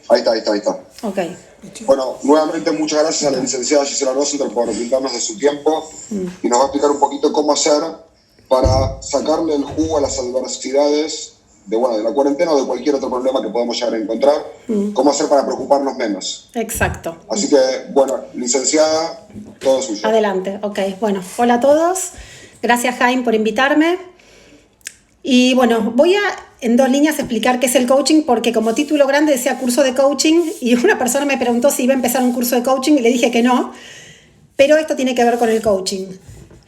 Ahí está. Ok. Bueno, nuevamente muchas gracias a la licenciada Gisela Rosenthal por brindarnos de su tiempo y nos va a explicar un poquito cómo hacer para sacarle el jugo a las adversidades de la cuarentena o de cualquier otro problema que podamos llegar a encontrar, cómo hacer para preocuparnos menos. Exacto. Así que, bueno, licenciada, todo suyo. Adelante, ok. Bueno, hola a todos. Gracias, Jaime, por invitarme. Y bueno, voy a en 2 líneas explicar qué es el coaching, porque como título grande decía curso de coaching y una persona me preguntó si iba a empezar un curso de coaching y le dije que no, pero esto tiene que ver con el coaching.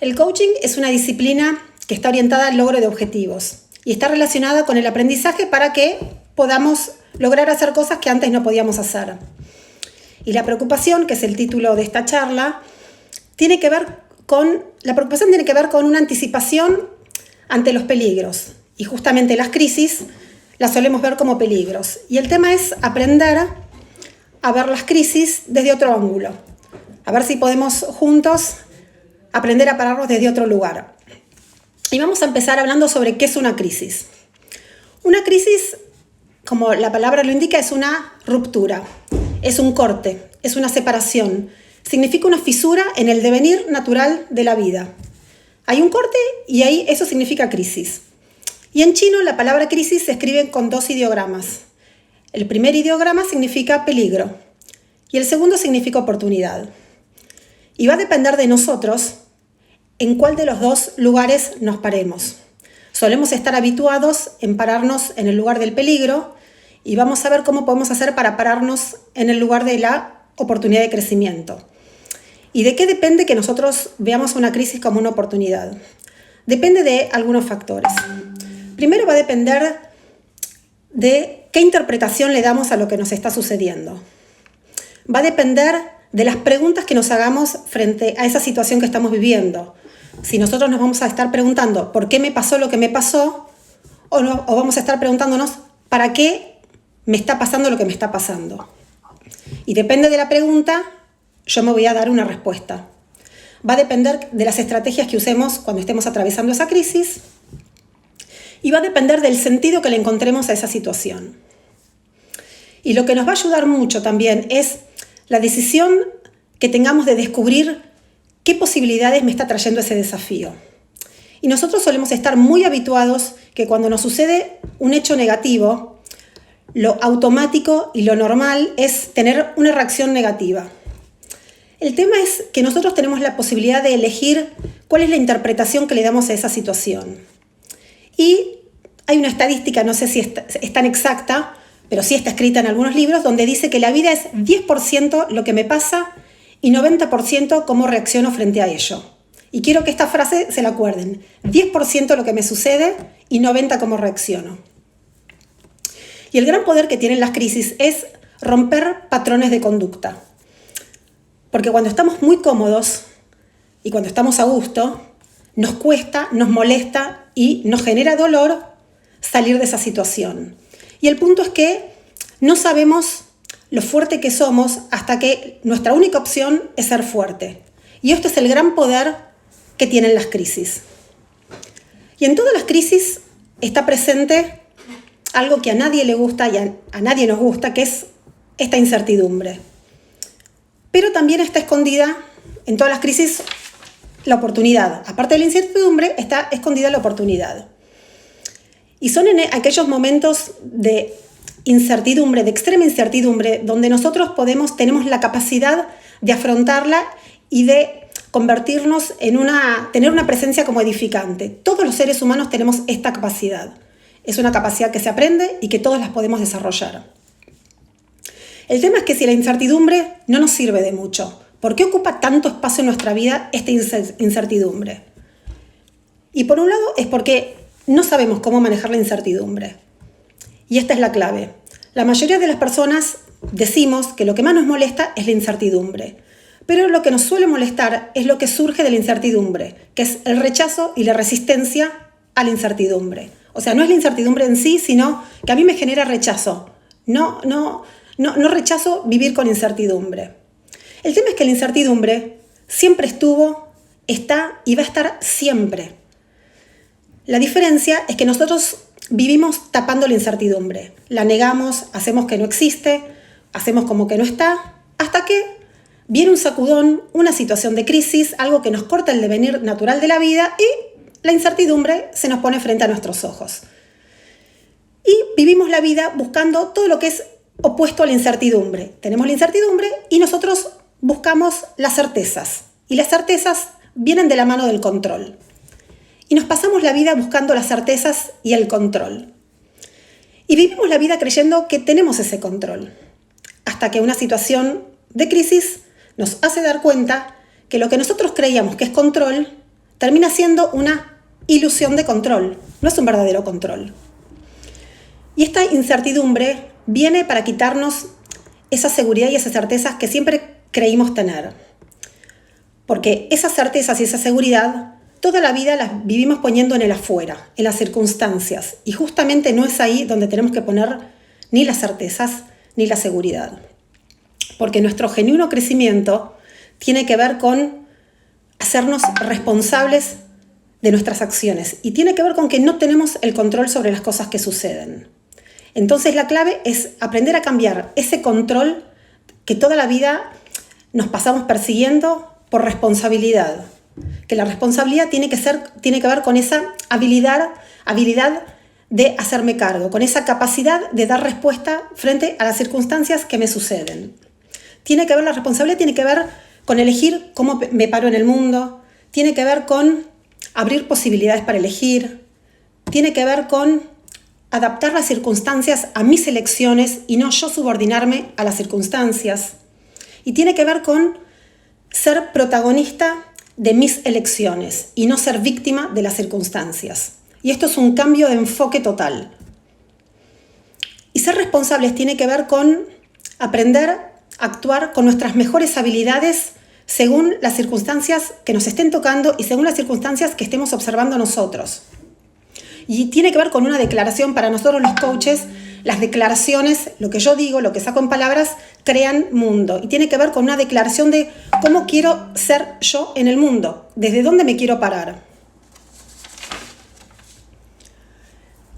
El coaching es una disciplina que está orientada al logro de objetivos y está relacionada con el aprendizaje para que podamos lograr hacer cosas que antes no podíamos hacer. Y la preocupación, que es el título de esta charla, tiene que ver con una anticipación ante los peligros. Y justamente las crisis las solemos ver como peligros. Y el tema es aprender a ver las crisis desde otro ángulo. A ver si podemos juntos aprender a pararnos desde otro lugar. Y vamos a empezar hablando sobre qué es una crisis. Una crisis, como la palabra lo indica, es una ruptura, es un corte, es una separación. Significa una fisura en el devenir natural de la vida. Hay un corte y ahí eso significa crisis. Y en chino la palabra crisis se escribe con 2 ideogramas. El primer ideograma significa peligro y el segundo significa oportunidad. Y va a depender de nosotros en cuál de los 2 lugares nos paremos. Solemos estar habituados en pararnos en el lugar del peligro y vamos a ver cómo podemos hacer para pararnos en el lugar de la oportunidad de crecimiento. ¿Y de qué depende que nosotros veamos una crisis como una oportunidad? Depende de algunos factores. Primero va a depender de qué interpretación le damos a lo que nos está sucediendo. Va a depender de las preguntas que nos hagamos frente a esa situación que estamos viviendo. Si nosotros nos vamos a estar preguntando ¿por qué me pasó lo que me pasó? O vamos a estar preguntándonos ¿para qué me está pasando lo que me está pasando? Y depende de la pregunta, yo me voy a dar una respuesta. Va a depender de las estrategias que usemos cuando estemos atravesando esa crisis y va a depender del sentido que le encontremos a esa situación. Y lo que nos va a ayudar mucho también es la decisión que tengamos de descubrir qué posibilidades me está trayendo ese desafío. Y nosotros solemos estar muy habituados que cuando nos sucede un hecho negativo, lo automático y lo normal es tener una reacción negativa. El tema es que nosotros tenemos la posibilidad de elegir cuál es la interpretación que le damos a esa situación. Y hay una estadística, no sé si es tan exacta, pero sí está escrita en algunos libros, donde dice que la vida es 10% lo que me pasa y 90% cómo reacciono frente a ello. Y quiero que esta frase se la acuerden. 10% lo que me sucede y 90% cómo reacciono. Y el gran poder que tienen las crisis es romper patrones de conducta. Porque cuando estamos muy cómodos y cuando estamos a gusto, nos cuesta, nos molesta y nos genera dolor salir de esa situación. Y el punto es que no sabemos lo fuerte que somos hasta que nuestra única opción es ser fuerte. Y esto es el gran poder que tienen las crisis. Y en todas las crisis está presente algo que a nadie le gusta y a nadie nos gusta, que es esta incertidumbre. Pero también está escondida en todas las crisis la oportunidad. Aparte de la incertidumbre, está escondida la oportunidad. Y son en aquellos momentos de incertidumbre, de extrema incertidumbre, donde nosotros tenemos la capacidad de afrontarla y de convertirnos tener una presencia como edificante. Todos los seres humanos tenemos esta capacidad. Es una capacidad que se aprende y que todos las podemos desarrollar. El tema es que si la incertidumbre no nos sirve de mucho, ¿por qué ocupa tanto espacio en nuestra vida esta incertidumbre? Y por un lado es porque no sabemos cómo manejar la incertidumbre. Y esta es la clave. La mayoría de las personas decimos que lo que más nos molesta es la incertidumbre. Pero lo que nos suele molestar es lo que surge de la incertidumbre, que es el rechazo y la resistencia a la incertidumbre. O sea, no es la incertidumbre en sí, sino que a mí me genera rechazo. No rechazo vivir con incertidumbre. El tema es que la incertidumbre siempre estuvo, está y va a estar siempre. La diferencia es que nosotros vivimos tapando la incertidumbre. La negamos, hacemos que no existe, hacemos como que no está, hasta que viene un sacudón, una situación de crisis, algo que nos corta el devenir natural de la vida y la incertidumbre se nos pone frente a nuestros ojos. Y vivimos la vida buscando todo lo que es opuesto a la incertidumbre. Tenemos la incertidumbre y nosotros buscamos las certezas. Y las certezas vienen de la mano del control. Y nos pasamos la vida buscando las certezas y el control. Y vivimos la vida creyendo que tenemos ese control. Hasta que una situación de crisis nos hace dar cuenta que lo que nosotros creíamos que es control termina siendo una ilusión de control. No es un verdadero control. Y esta incertidumbre viene para quitarnos esa seguridad y esas certezas que siempre creímos tener. Porque esas certezas y esa seguridad, toda la vida las vivimos poniendo en el afuera, en las circunstancias. Y justamente no es ahí donde tenemos que poner ni las certezas ni la seguridad. Porque nuestro genuino crecimiento tiene que ver con hacernos responsables de nuestras acciones. Y tiene que ver con que no tenemos el control sobre las cosas que suceden. Entonces la clave es aprender a cambiar ese control que toda la vida nos pasamos persiguiendo por responsabilidad. Que la responsabilidad tiene que ver con esa habilidad de hacerme cargo, con esa capacidad de dar respuesta frente a las circunstancias que me suceden. La responsabilidad tiene que ver con elegir cómo me paro en el mundo, tiene que ver con abrir posibilidades para elegir, tiene que ver con adaptar las circunstancias a mis elecciones y no yo subordinarme a las circunstancias. Y tiene que ver con ser protagonista de mis elecciones y no ser víctima de las circunstancias. Y esto es un cambio de enfoque total. Y ser responsables tiene que ver con aprender a actuar con nuestras mejores habilidades según las circunstancias que nos estén tocando y según las circunstancias que estemos observando nosotros. Y tiene que ver con una declaración para nosotros los coaches. Las declaraciones, lo que yo digo, lo que saco en palabras, crean mundo. Y tiene que ver con una declaración de cómo quiero ser yo en el mundo, desde dónde me quiero parar.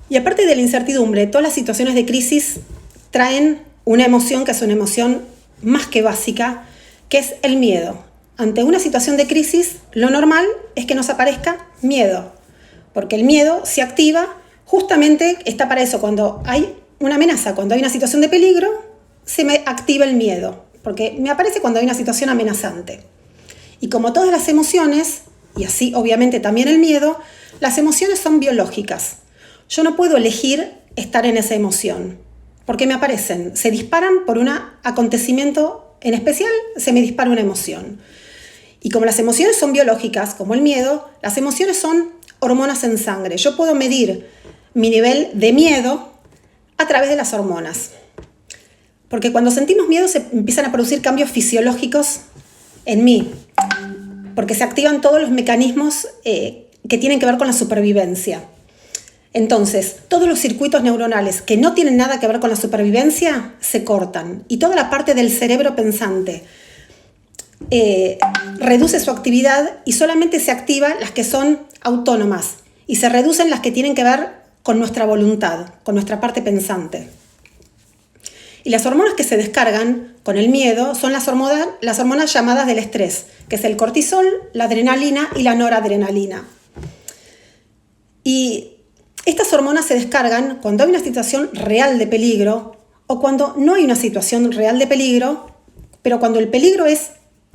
Y aparte de la incertidumbre, todas las situaciones de crisis traen una emoción que es una emoción más que básica, que es el miedo. Ante una situación de crisis, lo normal es que nos aparezca miedo, porque el miedo se activa, justamente está para eso, cuando hay una amenaza, cuando hay una situación de peligro, se me activa el miedo, porque me aparece cuando hay una situación amenazante. Y como todas las emociones, y así obviamente también el miedo, las emociones son biológicas. Yo no puedo elegir estar en esa emoción, porque me aparecen, se disparan por un acontecimiento en especial, se me dispara una emoción. Y como las emociones son biológicas, como el miedo, las emociones son hormonas en sangre. Yo puedo medir mi nivel de miedo a través de las hormonas. Porque cuando sentimos miedo se empiezan a producir cambios fisiológicos en mí, porque se activan todos los mecanismos que tienen que ver con la supervivencia. Entonces, todos los circuitos neuronales que no tienen nada que ver con la supervivencia se cortan y toda la parte del cerebro pensante reduce su actividad y solamente se activan las que son autónomas y se reducen las que tienen que ver con nuestra voluntad, con nuestra parte pensante. Y las hormonas que se descargan con el miedo son las hormonas llamadas del estrés, que es el cortisol, la adrenalina y la noradrenalina. Y estas hormonas se descargan cuando hay una situación real de peligro o cuando no hay una situación real de peligro, pero cuando el peligro es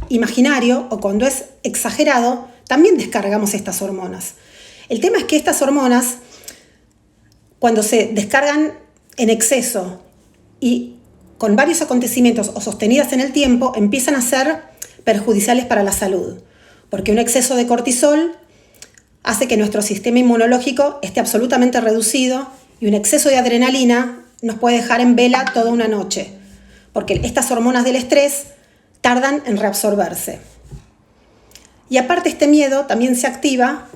imaginario o cuando es exagerado, también descargamos estas hormonas. El tema es que estas hormonas, cuando se descargan en exceso y con varios acontecimientos o sostenidas en el tiempo, empiezan a ser perjudiciales para la salud, porque un exceso de cortisol hace que nuestro sistema inmunológico esté absolutamente reducido y un exceso de adrenalina nos puede dejar en vela toda una noche, porque estas hormonas del estrés tardan en reabsorberse. Y aparte este miedo también se activa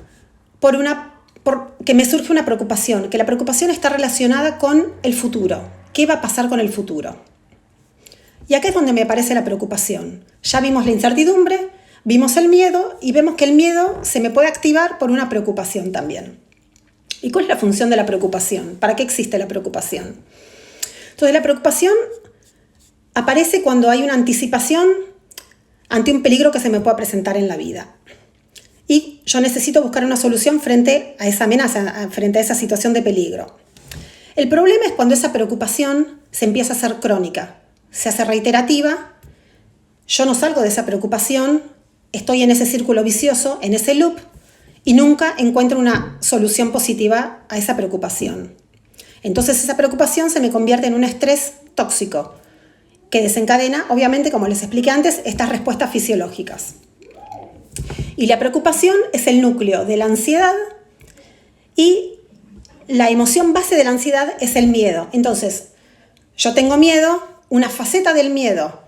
porque me surge una preocupación, que la preocupación está relacionada con el futuro. ¿Qué va a pasar con el futuro? Y acá es donde me aparece la preocupación. Ya vimos la incertidumbre, vimos el miedo y vemos que el miedo se me puede activar por una preocupación también. ¿Y cuál es la función de la preocupación? ¿Para qué existe la preocupación? Entonces la preocupación aparece cuando hay una anticipación ante un peligro que se me pueda presentar en la vida. Y yo necesito buscar una solución frente a esa amenaza, frente a esa situación de peligro. El problema es cuando esa preocupación se empieza a hacer crónica, se hace reiterativa, yo no salgo de esa preocupación, estoy en ese círculo vicioso, en ese loop, y nunca encuentro una solución positiva a esa preocupación. Entonces esa preocupación se me convierte en un estrés tóxico, que desencadena, obviamente, como les expliqué antes, estas respuestas fisiológicas. Y la preocupación es el núcleo de la ansiedad y la emoción base de la ansiedad es el miedo. Entonces, yo tengo miedo, una faceta del miedo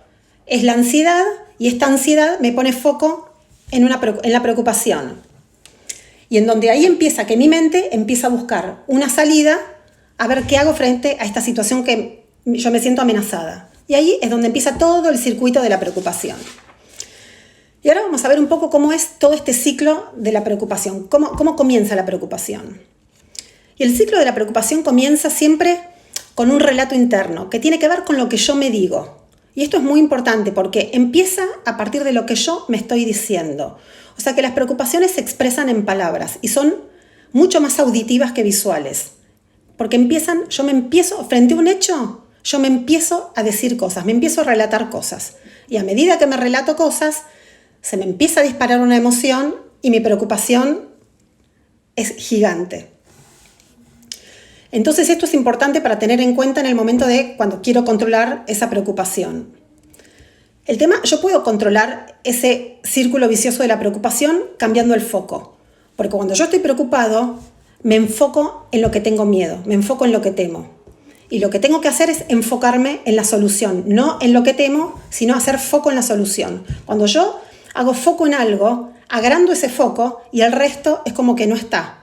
es la ansiedad y esta ansiedad me pone foco en la preocupación. Y en donde ahí empieza que mi mente empieza a buscar una salida a ver qué hago frente a esta situación que yo me siento amenazada. Y ahí es donde empieza todo el circuito de la preocupación. Y ahora vamos a ver un poco cómo es todo este ciclo de la preocupación, cómo comienza la preocupación. Y el ciclo de la preocupación comienza siempre con un relato interno que tiene que ver con lo que yo me digo. Y esto es muy importante porque empieza a partir de lo que yo me estoy diciendo. O sea que las preocupaciones se expresan en palabras y son mucho más auditivas que visuales. Porque yo me empiezo, frente a un hecho, yo me empiezo a decir cosas, me empiezo a relatar cosas. Y a medida que me relato cosas, se me empieza a disparar una emoción y mi preocupación es gigante. Entonces esto es importante para tener en cuenta en el momento de cuando quiero controlar esa preocupación. El tema, yo puedo controlar ese círculo vicioso de la preocupación cambiando el foco. Porque cuando yo estoy preocupado, me enfoco en lo que tengo miedo, me enfoco en lo que temo. Y lo que tengo que hacer es enfocarme en la solución, no en lo que temo, sino hacer foco en la solución. Cuando yo hago foco en algo, agrando ese foco y el resto es como que no está.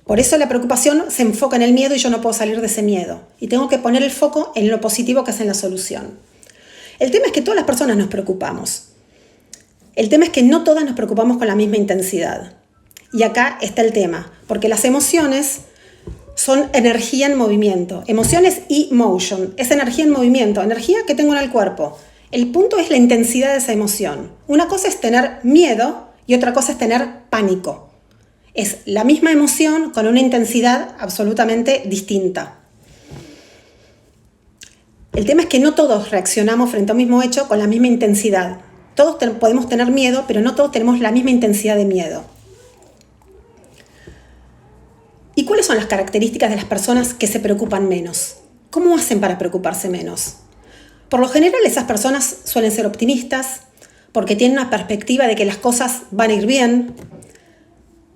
Por eso la preocupación se enfoca en el miedo y yo no puedo salir de ese miedo. Y tengo que poner el foco en lo positivo que es en la solución. El tema es que todas las personas nos preocupamos. El tema es que no todas nos preocupamos con la misma intensidad. Y acá está el tema, porque las emociones son energía en movimiento. Emociones y motion. Es energía en movimiento, energía que tengo en el cuerpo. El punto es la intensidad de esa emoción. Una cosa es tener miedo y otra cosa es tener pánico. Es la misma emoción con una intensidad absolutamente distinta. El tema es que no todos reaccionamos frente a un mismo hecho con la misma intensidad. Todos podemos tener miedo, pero no todos tenemos la misma intensidad de miedo. ¿Y cuáles son las características de las personas que se preocupan menos? ¿Cómo hacen para preocuparse menos? Por lo general, esas personas suelen ser optimistas porque tienen una perspectiva de que las cosas van a ir bien.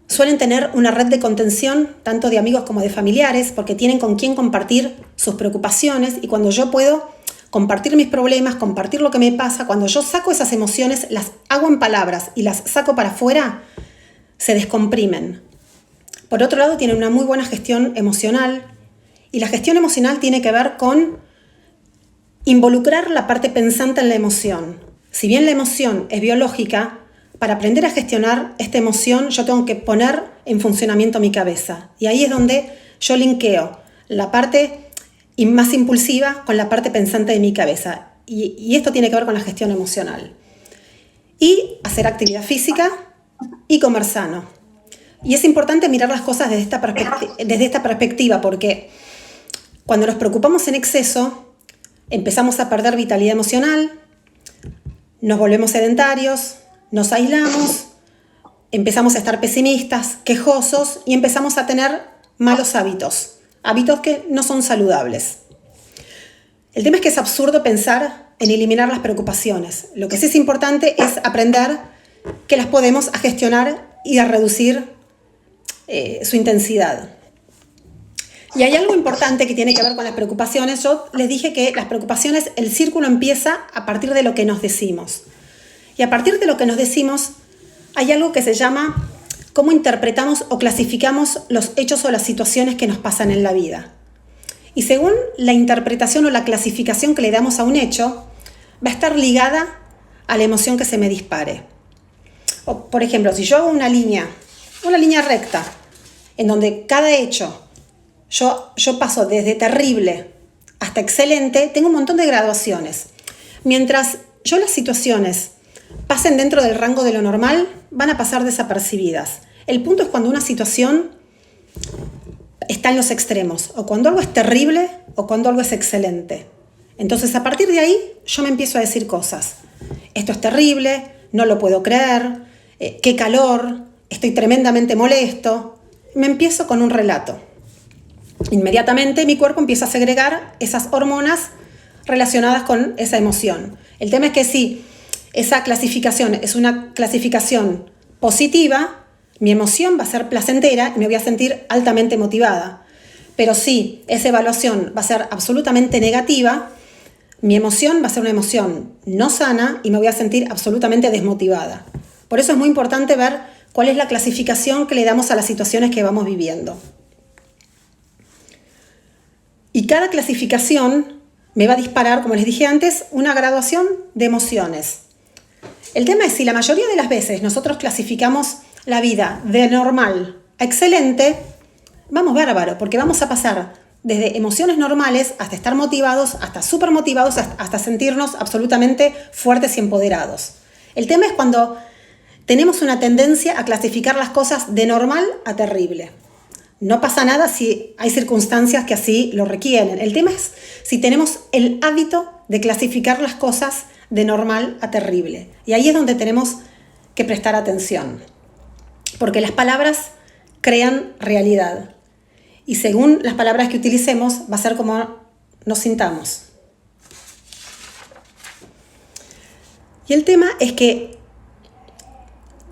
Suelen tener una red de contención, tanto de amigos como de familiares, porque tienen con quién compartir sus preocupaciones. Y cuando yo puedo compartir mis problemas, compartir lo que me pasa, cuando yo saco esas emociones, las hago en palabras y las saco para afuera, se descomprimen. Por otro lado, tienen una muy buena gestión emocional. Y la gestión emocional tiene que ver con involucrar la parte pensante en la emoción. Si bien la emoción es biológica, para aprender a gestionar esta emoción yo tengo que poner en funcionamiento mi cabeza. Y ahí es donde yo linkeo la parte más impulsiva con la parte pensante de mi cabeza. Y esto tiene que ver con la gestión emocional. Y hacer actividad física y comer sano. Y es importante mirar las cosas desde esta perspectiva porque cuando nos preocupamos en exceso, empezamos a perder vitalidad emocional, nos volvemos sedentarios, nos aislamos, empezamos a estar pesimistas, quejosos y empezamos a tener malos hábitos, hábitos que no son saludables. El tema es que es absurdo pensar en eliminar las preocupaciones. Lo que sí es importante es aprender que las podemos gestionar y a reducir su intensidad. Y hay algo importante que tiene que ver con las preocupaciones. Yo les dije que las preocupaciones, el círculo empieza a partir de lo que nos decimos. Y a partir de lo que nos decimos, hay algo que se llama cómo interpretamos o clasificamos los hechos o las situaciones que nos pasan en la vida. Y según la interpretación o la clasificación que le damos a un hecho, va a estar ligada a la emoción que se me dispare. O, por ejemplo, si yo hago una línea recta, en donde cada hecho yo paso desde terrible hasta excelente, tengo un montón de graduaciones. Mientras las situaciones pasen dentro del rango de lo normal, van a pasar desapercibidas. El punto es cuando una situación está en los extremos, o cuando algo es terrible o cuando algo es excelente. Entonces, a partir de ahí, yo me empiezo a decir cosas. Esto es terrible, no lo puedo creer, qué calor, estoy tremendamente molesto. Me empiezo con un relato. Inmediatamente mi cuerpo empieza a segregar esas hormonas relacionadas con esa emoción. El tema es que si esa clasificación es una clasificación positiva, mi emoción va a ser placentera y me voy a sentir altamente motivada. Pero si esa evaluación va a ser absolutamente negativa, mi emoción va a ser una emoción no sana y me voy a sentir absolutamente desmotivada. Por eso es muy importante ver cuál es la clasificación que le damos a las situaciones que vamos viviendo. Y cada clasificación me va a disparar, como les dije antes, una graduación de emociones. El tema es si la mayoría de las veces nosotros clasificamos la vida de normal a excelente, vamos bárbaro, porque vamos a pasar desde emociones normales hasta estar motivados, hasta súper motivados, hasta sentirnos absolutamente fuertes y empoderados. El tema es cuando tenemos una tendencia a clasificar las cosas de normal a terrible. No pasa nada si hay circunstancias que así lo requieren. El tema es si tenemos el hábito de clasificar las cosas de normal a terrible. Y ahí es donde tenemos que prestar atención. Porque las palabras crean realidad. Y según las palabras que utilicemos, va a ser como nos sintamos. Y el tema es que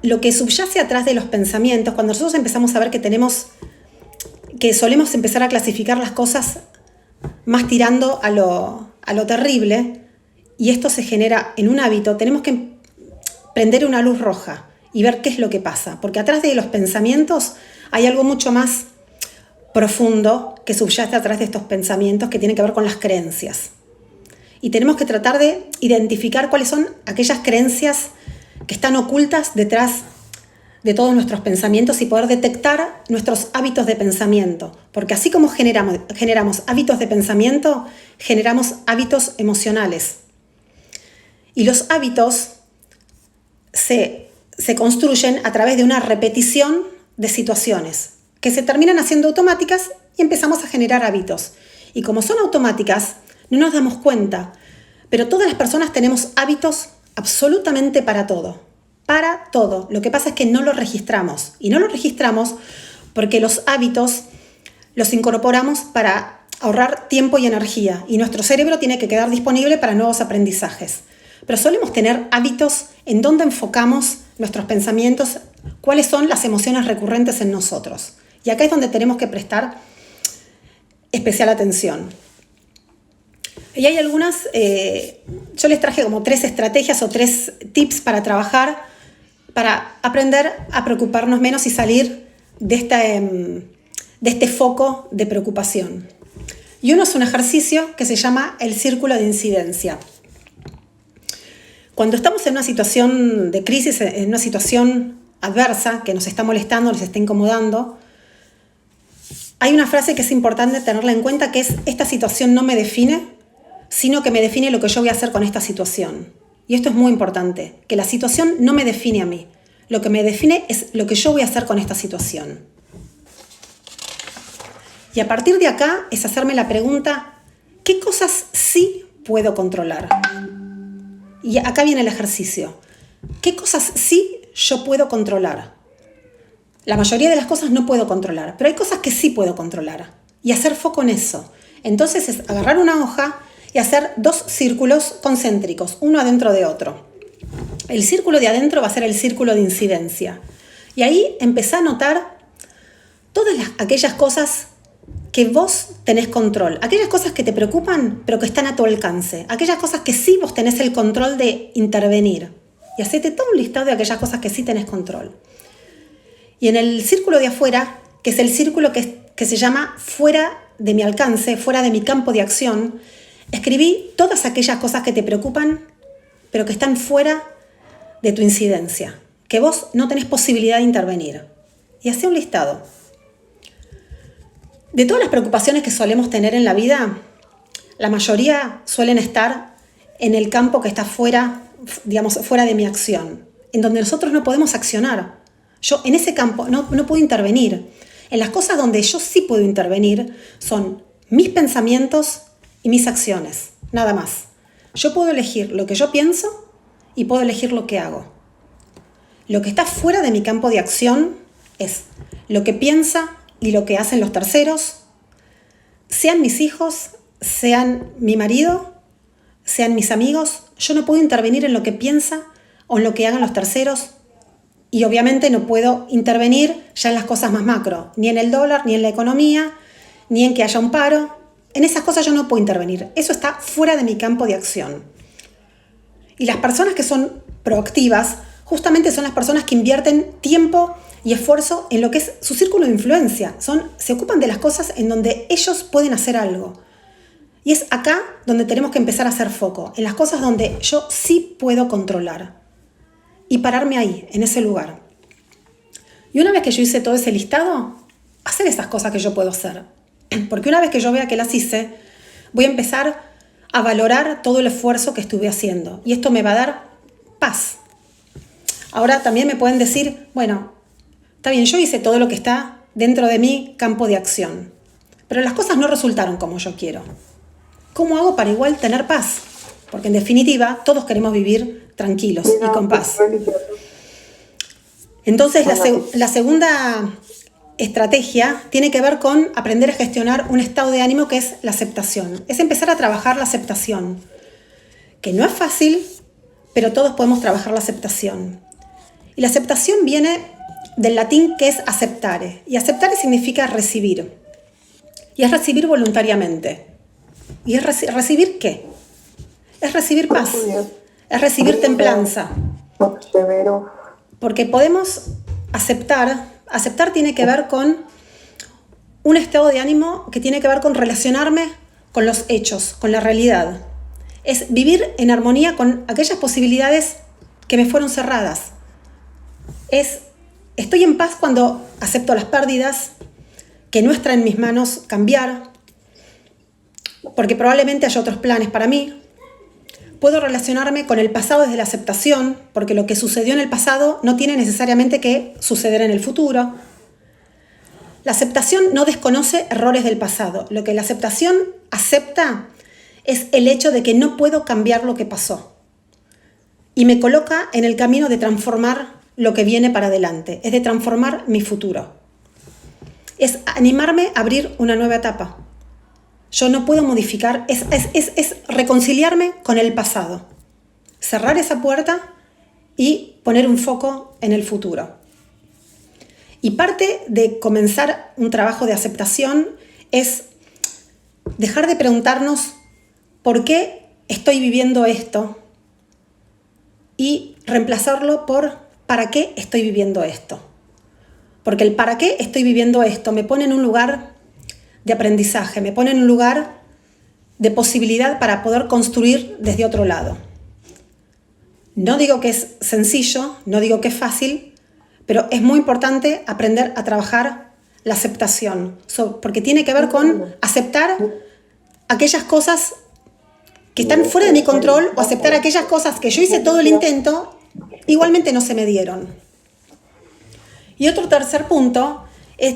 lo que subyace atrás de los pensamientos, cuando nosotros empezamos a ver que solemos empezar a clasificar las cosas más tirando a lo terrible, y esto se genera en un hábito, tenemos que prender una luz roja y ver qué es lo que pasa. Porque atrás de los pensamientos hay algo mucho más profundo que subyace atrás de estos pensamientos que tiene que ver con las creencias. Y tenemos que tratar de identificar cuáles son aquellas creencias que están ocultas detrás de todos nuestros pensamientos y poder detectar nuestros hábitos de pensamiento. Porque así como generamos hábitos de pensamiento, generamos hábitos emocionales. Y los hábitos se construyen a través de una repetición de situaciones que se terminan haciendo automáticas y empezamos a generar hábitos. Y como son automáticas, no nos damos cuenta, pero todas las personas tenemos hábitos absolutamente para todo. Para todo. Lo que pasa es que no los registramos. Y no los registramos porque los hábitos los incorporamos para ahorrar tiempo y energía. Y nuestro cerebro tiene que quedar disponible para nuevos aprendizajes. Pero solemos tener hábitos en donde enfocamos nuestros pensamientos, cuáles son las emociones recurrentes en nosotros. Y acá es donde tenemos que prestar especial atención. Y hay algunas, yo les traje como 3 estrategias o 3 tips para trabajar, para aprender a preocuparnos menos y salir de este foco de preocupación. Y uno es un ejercicio que se llama el círculo de incidencia. Cuando estamos en una situación de crisis, en una situación adversa que nos está molestando, nos está incomodando, hay una frase que es importante tenerla en cuenta, que es: esta situación no me define, sino que me define lo que yo voy a hacer con esta situación. Y esto es muy importante, que la situación no me define a mí. Lo que me define es lo que yo voy a hacer con esta situación. Y a partir de acá es hacerme la pregunta: ¿qué cosas sí puedo controlar? Y acá viene el ejercicio. ¿Qué cosas sí yo puedo controlar? La mayoría de las cosas no puedo controlar, pero hay cosas que sí puedo controlar. Y hacer foco en eso. Entonces es agarrar una hoja y hacer 2 círculos concéntricos, uno adentro de otro. El círculo de adentro va a ser el círculo de incidencia. Y ahí empezá a notar todas aquellas cosas que vos tenés control, aquellas cosas que te preocupan, pero que están a tu alcance, aquellas cosas que sí vos tenés el control de intervenir. Y hacete todo un listado de aquellas cosas que sí tenés control. Y en el círculo de afuera, que es el círculo que se llama fuera de mi alcance, fuera de mi campo de acción, escribí todas aquellas cosas que te preocupan, pero que están fuera de tu incidencia, que vos no tenés posibilidad de intervenir. Y hacé un listado. De todas las preocupaciones que solemos tener en la vida, la mayoría suelen estar en el campo que está fuera, digamos, fuera de mi acción, en donde nosotros no podemos accionar. Yo en ese campo no puedo intervenir. En las cosas donde yo sí puedo intervenir son mis pensamientos y mis acciones, nada más. Yo puedo elegir lo que yo pienso y puedo elegir lo que hago. Lo que está fuera de mi campo de acción es lo que piensa y lo que hacen los terceros, sean mis hijos, sean mi marido, sean mis amigos. Yo no puedo intervenir en lo que piensa o en lo que hagan los terceros, y obviamente no puedo intervenir ya en las cosas más macro, ni en el dólar, ni en la economía, ni en que haya un paro. En esas cosas yo no puedo intervenir. Eso está fuera de mi campo de acción. Y las personas que son proactivas justamente son las personas que invierten tiempo y esfuerzo en lo que es su círculo de influencia. Se ocupan de las cosas en donde ellos pueden hacer algo. Y es acá donde tenemos que empezar a hacer foco, en las cosas donde yo sí puedo controlar. Y pararme ahí, en ese lugar. Y una vez que yo hice todo ese listado, hacer esas cosas que yo puedo hacer. Porque una vez que yo vea que las hice, voy a empezar a valorar todo el esfuerzo que estuve haciendo. Y esto me va a dar paz. Ahora también me pueden decir, bueno, está bien, yo hice todo lo que está dentro de mi campo de acción. Pero las cosas no resultaron como yo quiero. ¿Cómo hago para igual tener paz? Porque en definitiva, todos queremos vivir tranquilos y con paz. Entonces, la segunda estrategia tiene que ver con aprender a gestionar un estado de ánimo que es la aceptación. Es empezar a trabajar la aceptación, que no es fácil, pero todos podemos trabajar la aceptación. Y la aceptación viene del latín que es aceptare. Y aceptare significa recibir. Y es recibir voluntariamente. ¿Y es recibir qué? Es recibir paz. Es recibir templanza. Porque podemos aceptar. Aceptar tiene que ver con un estado de ánimo que tiene que ver con relacionarme con los hechos, con la realidad. Es vivir en armonía con aquellas posibilidades que me fueron cerradas. Estoy en paz cuando acepto las pérdidas, que no está en mis manos cambiar, porque probablemente haya otros planes para mí. Puedo relacionarme con el pasado desde la aceptación, porque lo que sucedió en el pasado no tiene necesariamente que suceder en el futuro. La aceptación no desconoce errores del pasado. Lo que la aceptación acepta es el hecho de que no puedo cambiar lo que pasó. Y me coloca en el camino de transformar lo que viene para adelante, es de transformar mi futuro. Es animarme a abrir una nueva etapa. Yo no puedo modificar, es reconciliarme con el pasado. Cerrar esa puerta y poner un foco en el futuro. Y parte de comenzar un trabajo de aceptación es dejar de preguntarnos por qué estoy viviendo esto y reemplazarlo por para qué estoy viviendo esto. Porque el para qué estoy viviendo esto me pone en un lugar de aprendizaje, me pone en un lugar de posibilidad para poder construir desde otro lado. No digo que es sencillo, no digo que es fácil, pero es muy importante aprender a trabajar la aceptación, porque tiene que ver con aceptar aquellas cosas que están fuera de mi control o aceptar aquellas cosas que yo hice todo el intento, igualmente no se me dieron. Y otro tercer punto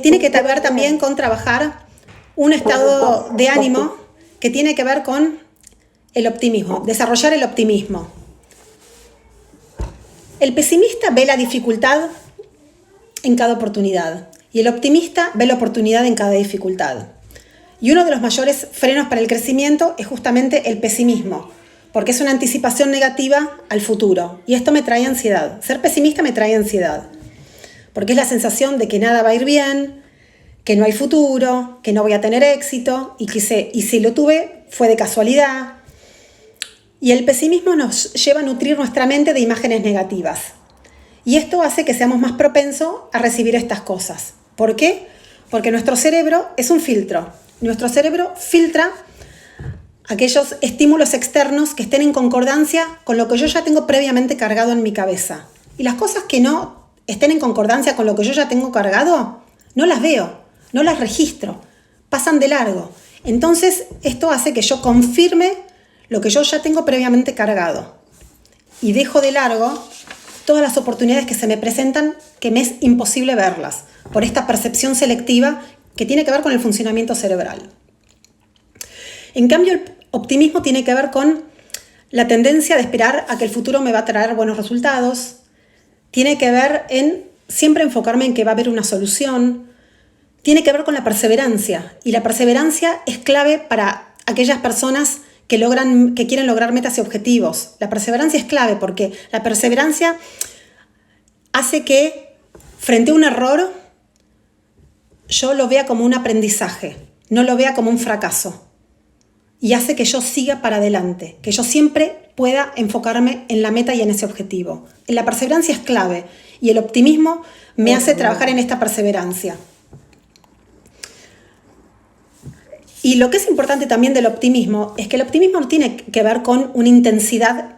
tiene que ver también con trabajar un estado de ánimo que tiene que ver con el optimismo, desarrollar el optimismo. El pesimista ve la dificultad en cada oportunidad y el optimista ve la oportunidad en cada dificultad. Y uno de los mayores frenos para el crecimiento es justamente el pesimismo, porque es una anticipación negativa al futuro y esto me trae ansiedad. Ser pesimista me trae ansiedad, porque es la sensación de que nada va a ir bien, que no hay futuro, que no voy a tener éxito y si lo tuve fue de casualidad. Y el pesimismo nos lleva a nutrir nuestra mente de imágenes negativas. Y esto hace que seamos más propensos a recibir estas cosas. ¿Por qué? Porque nuestro cerebro es un filtro. Nuestro cerebro filtra aquellos estímulos externos que estén en concordancia con lo que yo ya tengo previamente cargado en mi cabeza. Y las cosas que no estén en concordancia con lo que yo ya tengo cargado, no las veo, no las registro, pasan de largo. Entonces, esto hace que yo confirme lo que yo ya tengo previamente cargado y dejo de largo todas las oportunidades que se me presentan que me es imposible verlas por esta percepción selectiva que tiene que ver con el funcionamiento cerebral. En cambio, el optimismo tiene que ver con la tendencia de esperar a que el futuro me va a traer buenos resultados, tiene que ver en siempre enfocarme en que va a haber una solución, tiene que ver con la perseverancia, y la perseverancia es clave para aquellas personas que quieren lograr metas y objetivos. La perseverancia es clave porque la perseverancia hace que frente a un error yo lo vea como un aprendizaje, no lo vea como un fracaso. Y hace que yo siga para adelante, que yo siempre pueda enfocarme en la meta y en ese objetivo. La perseverancia es clave y el optimismo me hace trabajar en esta perseverancia. Y lo que es importante también del optimismo es que el optimismo no tiene que ver con una intensidad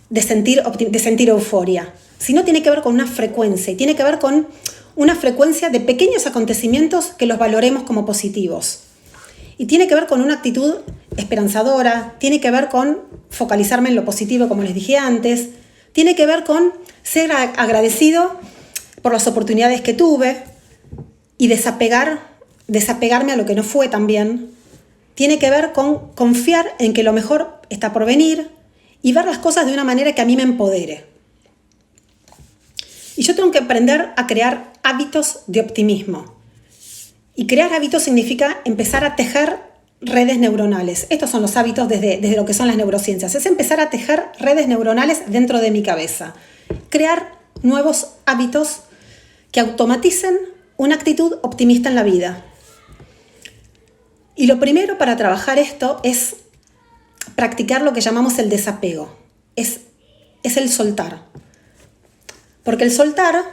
de sentir euforia, sino tiene que ver con una frecuencia, y tiene que ver con una frecuencia de pequeños acontecimientos que los valoremos como positivos. Y tiene que ver con una actitud esperanzadora, tiene que ver con focalizarme en lo positivo, como les dije antes, tiene que ver con ser agradecido por las oportunidades que tuve y desapegarme a lo que no fue también. Tiene que ver con confiar en que lo mejor está por venir y ver las cosas de una manera que a mí me empodere. Y yo tengo que aprender a crear hábitos de optimismo. Y crear hábitos significa empezar a tejer redes neuronales. Estos son los hábitos desde lo que son las neurociencias. Es empezar a tejer redes neuronales dentro de mi cabeza. Crear nuevos hábitos que automaticen una actitud optimista en la vida. Y lo primero para trabajar esto es practicar lo que llamamos el desapego. Es el soltar. Porque el soltar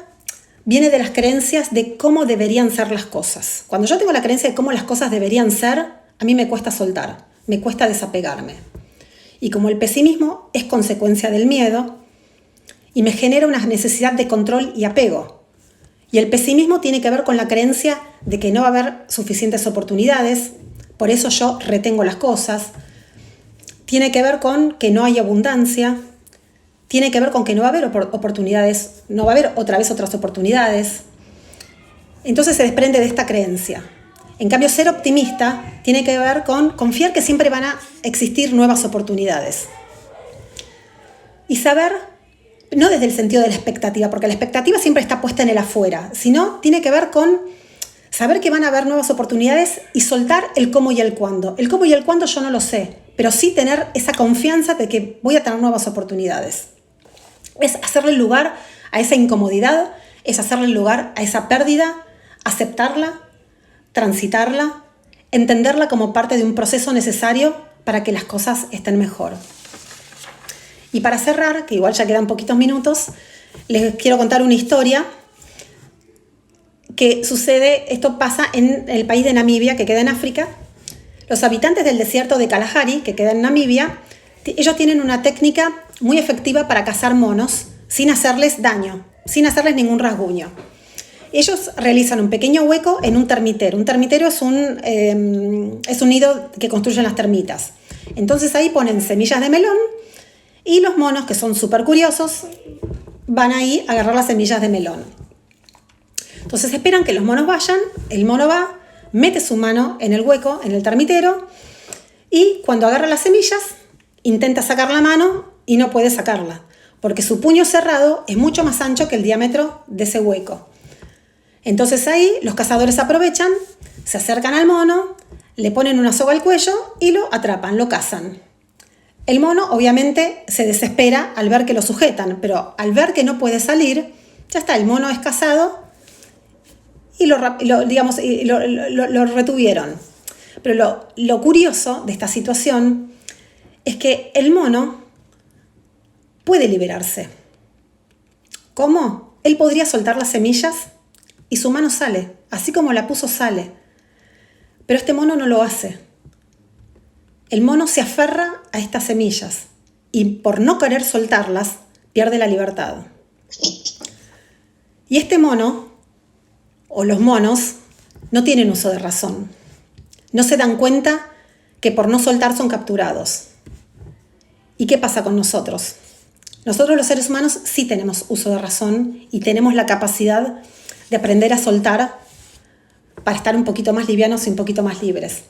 viene de las creencias de cómo deberían ser las cosas. Cuando yo tengo la creencia de cómo las cosas deberían ser, a mí me cuesta soltar, me cuesta desapegarme. Y como el pesimismo es consecuencia del miedo y me genera una necesidad de control y apego. Y el pesimismo tiene que ver con la creencia de que no va a haber suficientes oportunidades, por eso yo retengo las cosas. Tiene que ver con que no hay abundancia. Tiene que ver con que no va a haber oportunidades, no va a haber otra vez otras oportunidades. Entonces se desprende de esta creencia. En cambio, ser optimista tiene que ver con confiar que siempre van a existir nuevas oportunidades. Y saber, no desde el sentido de la expectativa, porque la expectativa siempre está puesta en el afuera, sino tiene que ver con saber que van a haber nuevas oportunidades y soltar el cómo y el cuándo. El cómo y el cuándo yo no lo sé, pero sí tener esa confianza de que voy a tener nuevas oportunidades. Es hacerle lugar a esa incomodidad, es hacerle lugar a esa pérdida, aceptarla, transitarla, entenderla como parte de un proceso necesario para que las cosas estén mejor. Y para cerrar, que igual ya quedan poquitos minutos, les quiero contar una historia que sucede, esto pasa en el país de Namibia, que queda en África. Los habitantes del desierto de Kalahari, que queda en Namibia, ellos tienen una técnica muy efectiva para cazar monos sin hacerles daño, sin hacerles ningún rasguño. Ellos realizan un pequeño hueco en un termitero. Un termitero es un nido que construyen las termitas. Entonces ahí ponen semillas de melón y los monos, que son súper curiosos, van ahí a agarrar las semillas de melón. Entonces esperan que los monos vayan, el mono va, mete su mano en el hueco, en el termitero, y cuando agarra las semillas, intenta sacar la mano y no puede sacarla, porque su puño cerrado es mucho más ancho que el diámetro de ese hueco. Entonces ahí los cazadores aprovechan, se acercan al mono, le ponen una soga al cuello y lo atrapan, lo cazan. El mono obviamente se desespera al ver que lo sujetan, pero al ver que no puede salir, ya está, el mono es cazado y lo retuvieron. Pero lo curioso de esta situación es que el mono puede liberarse. ¿Cómo? Él podría soltar las semillas y su mano sale, así como la puso sale. Pero este mono no lo hace. El mono se aferra a estas semillas y por no querer soltarlas, pierde la libertad. Y este mono, o los monos, no tienen uso de razón. No se dan cuenta que por no soltar son capturados. ¿Y qué pasa con nosotros? Nosotros los seres humanos sí tenemos uso de razón y tenemos la capacidad de aprender a soltar para estar un poquito más livianos y un poquito más libres.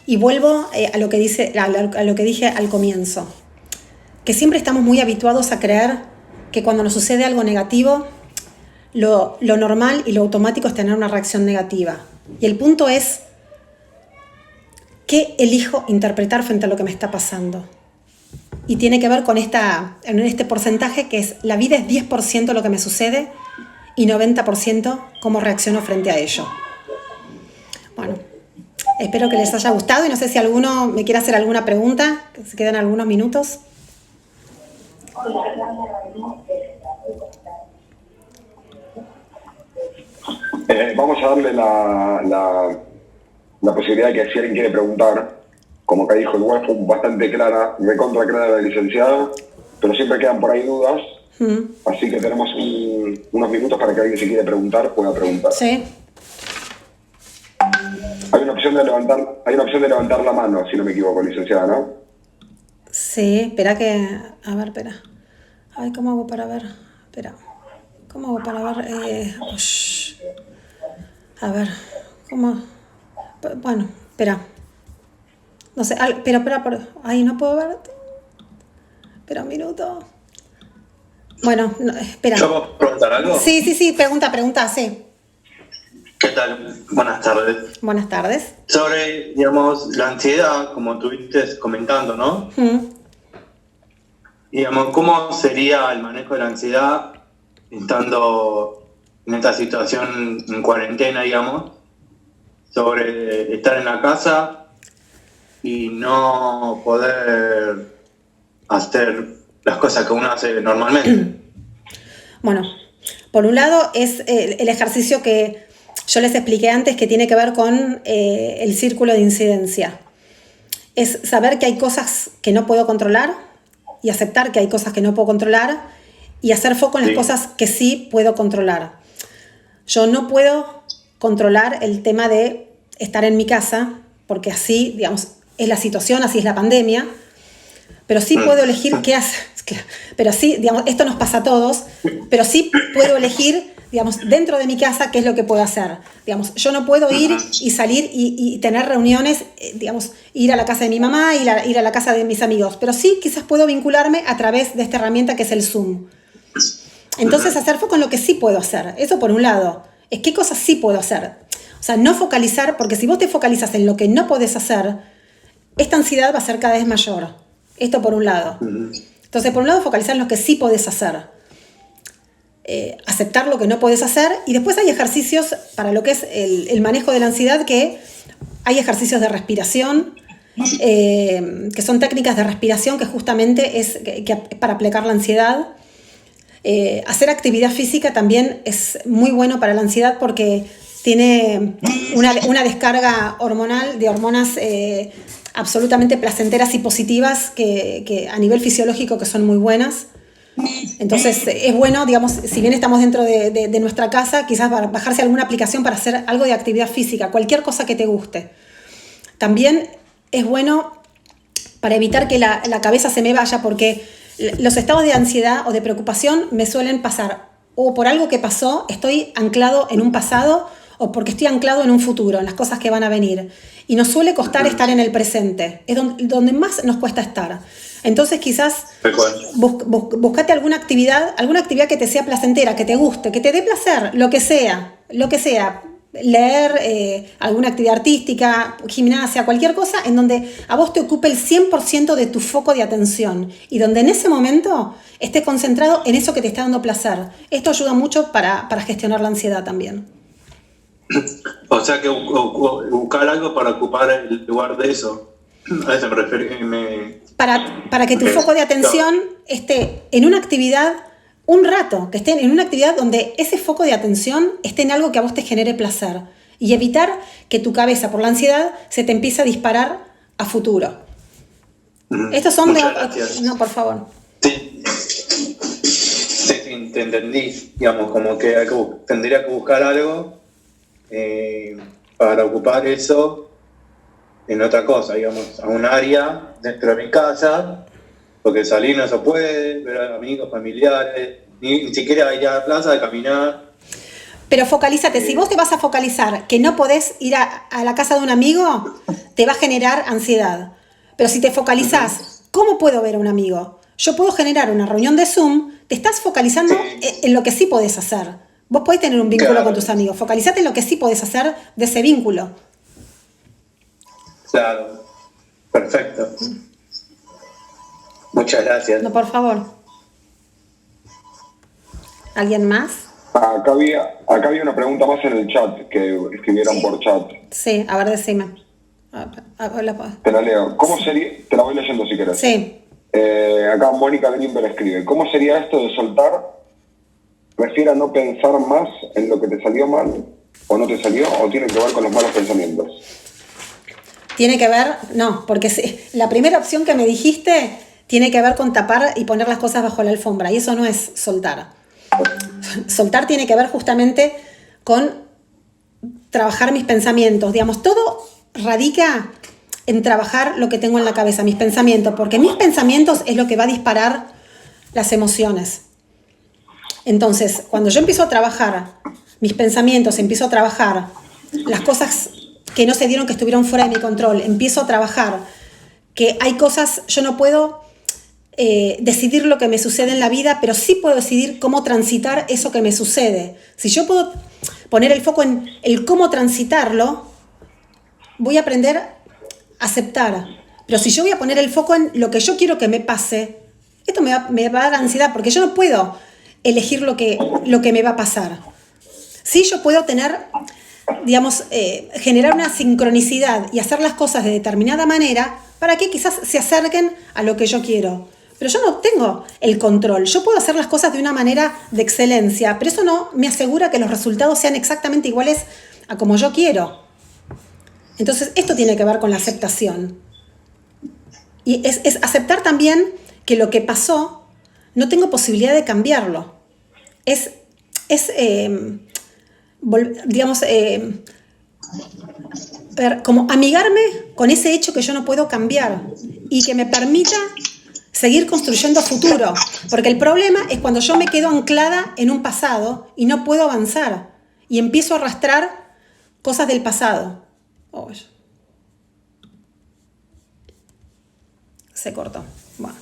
Y vuelvo a lo que dije al comienzo, que siempre estamos muy habituados a creer que cuando nos sucede algo negativo, lo normal y lo automático es tener una reacción negativa. Y el punto es, ¿qué elijo interpretar frente a lo que me está pasando? Y tiene que ver con este porcentaje que es, la vida es 10% lo que me sucede y 90% cómo reacciono frente a ello. Bueno, espero que les haya gustado y no sé si alguno me quiere hacer alguna pregunta, que se quedan algunos minutos. Vamos a darle la posibilidad de que si alguien quiere preguntar, como que dijo, igual fue bastante clara, recontra clara la licenciada, pero siempre quedan por ahí dudas, así que tenemos unos minutos para que alguien se quiere preguntar pueda preguntar. Sí. Hay una opción de levantar la mano, si no me equivoco, licenciada, ¿no? Sí, espera. Ay, ¿cómo hago para ver? Espera. ¿Cómo hago para ver? A ver, ¿cómo? Bueno, espera. No sé, espera. Ay, no puedo ver. Espera un minuto. Bueno, no, espera. ¿Yo puedo preguntar algo? Sí, pregunta, sí. ¿Qué tal? Buenas tardes. Buenas tardes. Sobre, digamos, la ansiedad, como estuviste comentando, ¿no? Digamos, ¿cómo sería el manejo de la ansiedad estando en esta situación en cuarentena, digamos? Sobre estar en la casa y no poder hacer las cosas que uno hace normalmente. Bueno, por un lado es el ejercicio que yo les expliqué antes, que tiene que ver con el círculo de incidencia. Es saber que hay cosas que no puedo controlar y aceptar que hay cosas que no puedo controlar y hacer foco en las cosas que sí puedo controlar. Yo no puedo controlar el tema de estar en mi casa, porque así, digamos, es la situación, así es la pandemia, pero sí puedo elegir qué hacer. Pero sí, digamos, esto nos pasa a todos, pero sí puedo elegir, digamos, dentro de mi casa qué es lo que puedo hacer. Digamos, yo no puedo ir y salir y tener reuniones, digamos, ir a la casa de mi mamá, ir a la casa de mis amigos, pero sí quizás puedo vincularme a través de esta herramienta que es el Zoom. Entonces, hacer foco en lo que sí puedo hacer. Eso por un lado. Es qué cosas sí puedo hacer. O sea, no focalizar, porque si vos te focalizas en lo que no podés hacer, esta ansiedad va a ser cada vez mayor. Esto por un lado. Entonces, por un lado, focalizar en lo que sí podés hacer. Aceptar lo que no podés hacer. Y después hay ejercicios para lo que es el manejo de la ansiedad, que hay ejercicios de respiración, que son técnicas de respiración que justamente es para aplacar la ansiedad. Hacer actividad física también es muy bueno para la ansiedad porque tiene una descarga hormonal de hormonas absolutamente placenteras y positivas que a nivel fisiológico que son muy buenas. Entonces es bueno, digamos, si bien estamos dentro de nuestra casa, quizás bajarse alguna aplicación para hacer algo de actividad física, cualquier cosa que te guste. También es bueno para evitar que la cabeza se me vaya, porque los estados de ansiedad o de preocupación me suelen pasar o por algo que pasó, estoy anclado en un pasado, o porque estoy anclado en un futuro, en las cosas que van a venir. Y nos suele costar estar en el presente, es donde más nos cuesta estar. Entonces quizás buscate alguna actividad que te sea placentera, que te guste, que te dé placer, lo que sea. Leer, alguna actividad artística, gimnasia, cualquier cosa en donde a vos te ocupe el 100% de tu foco de atención y donde en ese momento estés concentrado en eso que te está dando placer. Esto ayuda mucho para gestionar la ansiedad también. O sea que buscar algo para ocupar el lugar de eso. A eso me refiero. Para que tu foco de atención esté en una actividad un rato, que esté en una actividad donde ese foco de atención esté en algo que a vos te genere placer y evitar que tu cabeza por la ansiedad se te empiece a disparar a futuro. Estos son No, por favor. Sí, te entendí. Digamos, como que tendría que buscar algo para ocupar eso en otra cosa, digamos, a un área dentro de mi casa porque salir no se puede, ver a amigos, familiares, ni siquiera ir a la plaza, de caminar. Pero focalízate, si vos te vas a focalizar que no podés ir a la casa de un amigo, te va a generar ansiedad. Pero si te focalizás, ¿cómo puedo ver a un amigo? Yo puedo generar una reunión de Zoom, te estás focalizando en lo que sí podés hacer. Vos podés tener un vínculo con tus amigos, focalizate en lo que sí podés hacer de ese vínculo. Claro, perfecto. Muchas gracias. No, por favor. ¿Alguien más? Acá había una pregunta más en el chat, que escribieron por chat. Sí, a ver, decime. Te la leo. ¿Cómo sería? Te la voy leyendo si querés. Sí. Acá Mónica Grimber escribe: ¿cómo sería esto de soltar? ¿Refiere a no pensar más en lo que te salió mal o no te salió, o tiene que ver con los malos pensamientos? Tiene que ver, no, porque la primera opción que me dijiste tiene que ver con tapar y poner las cosas bajo la alfombra, y eso no es soltar. Soltar tiene que ver justamente con trabajar mis pensamientos. Digamos, todo radica en trabajar lo que tengo en la cabeza, mis pensamientos, porque mis pensamientos es lo que va a disparar las emociones. Entonces, cuando yo empiezo a trabajar mis pensamientos, empiezo a trabajar las cosas que no se dieron, que estuvieron fuera de mi control, empiezo a trabajar que hay cosas, yo no puedo decidir lo que me sucede en la vida, pero sí puedo decidir cómo transitar eso que me sucede. Si yo puedo poner el foco en el cómo transitarlo, voy a aprender a aceptar. Pero si yo voy a poner el foco en lo que yo quiero que me pase, esto me va a dar ansiedad, porque yo no puedo elegir lo que me va a pasar. Sí, yo puedo tener, digamos, generar una sincronicidad y hacer las cosas de determinada manera para que quizás se acerquen a lo que yo quiero. Pero yo no tengo el control. Yo puedo hacer las cosas de una manera de excelencia, pero eso no me asegura que los resultados sean exactamente iguales a como yo quiero. Entonces, esto tiene que ver con la aceptación. Y es aceptar también que lo que pasó no tengo posibilidad de cambiarlo. Como amigarme con ese hecho que yo no puedo cambiar y que me permita seguir construyendo futuro, porque el problema es cuando yo me quedo anclada en un pasado y no puedo avanzar y empiezo a arrastrar cosas del pasado. Se cortó. Bueno.